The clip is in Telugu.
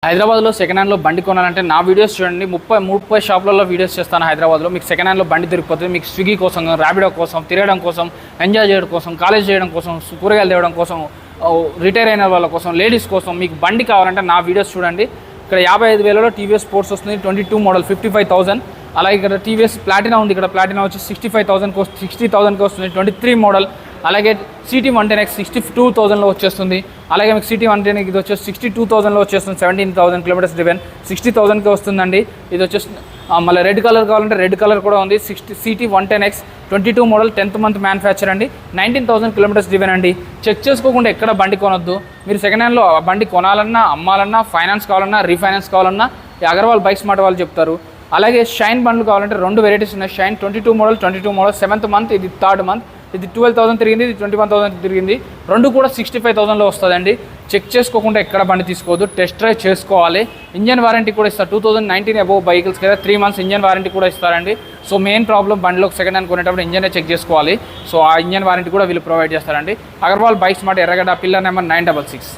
హైదరాబాద్లో సెకండ్ హ్యాండ్లో బండి కొనాలంటే నా వీడియోస్ చూడండి. 30 షాపులలో వీడియోస్ చేస్తాను హైదరాబాద్లో. మీకు సెకండ్ హ్యాండ్లో బండి దొరికిపోతుంది. మీకు స్విగ్గీ కోసం, ర్యాపిడో కోసం, తిరగడం కోసం, ఎంజాయ్ చేయడం కోసం, కాలేజ్ చేయడం కోసం, కూరగాయలు తేవడం కోసం, రిటైర్ అయిన వాళ్ళ కోసం, లేడీస్ కోసం మీకు బండి కావాలంటే నా వీడియోస్ చూడండి. ఇక్కడ 55,000లో టీవీఎస్ స్పోర్ట్స్ వస్తుంది, 22 మోడల్ 55,000. అలాగే ఇక్కడ టీవీఎస్ ప్లాటినా ఉంది. ఇక్కడ ప్లాటినా వచ్చి 65,000కి 60,000కి వస్తుంది, 23 మోడల్. అలాగే సిటీ 110X 62,000లో వచ్చేస్తుంది. అలాగే మీకు సిటీ 110 ఇది వచ్చేసి 62,000లో వచ్చేస్తుంది, 17,000 కిలోమీటర్స్ డ్రివెన్, 60,000కి వస్తుందండి. ఇది వచ్చేసి మళ్ళీ రెడ్ కలర్ కావాలంటే రెడ్ కలర్ కూడా ఉంది. City 110X 22 model 10th month manufacture అండి, 19,000 కిలోమీటర్స్ డ్రివెన్ అండి. చెక్ చేసుకోకుండా ఎక్కడ బండి కొనొద్దు. మీరు సెకండ్ హ్యాండ్లో బండి కొనాలన్నా, అమ్మాలన్నా, ఫైనాన్స్ కావాలన్నా, రీఫైనాన్స్ కావాలన్నా అగర్వాల్ బైక్ స్మార్ట్ వాళ్ళు చెప్తారు. అలాగే షైన్ బండ్లు కావాలంటే 2 వెరైటీస్ ఉన్నాయి. షైన్ 22 మోడల్ 7th మంత్, ఇది 3rd మంత్. ఇది 12,000 తిరిగింది, ఇది 21,000 తిరిగింది. రెండు కూడా 65,000లో వస్తుందండి. చెక్ చేసుకోకుండా ఎక్కడ బండి తీసుకోవద్దు, టెస్ట్ డ్రైవ్ చేసుకోవాలి. ఇంజన్ వారంటీ కూడా ఇస్తారు. 2019 అబోవ్ వెహికల్స్ కదా 3 months ఇంజన్ వారంటీ కూడా ఇస్తారండి. సో మెయిన్ ప్రాబ్లం బండిలో సెకండ్ హ్యాండ్ కొనేటప్పుడు ఇంజనే చెక్ చేసుకోవాలి. సో ఆ ఇంజన్ వారంటీ కూడా వీళ్ళు ప్రొవైడ్ చేస్తారండి. అగర్వాల్ బైక్ స్మార్ట్, ఎర్రగడ్డ, పిల్లర్ నెంబర్ 966.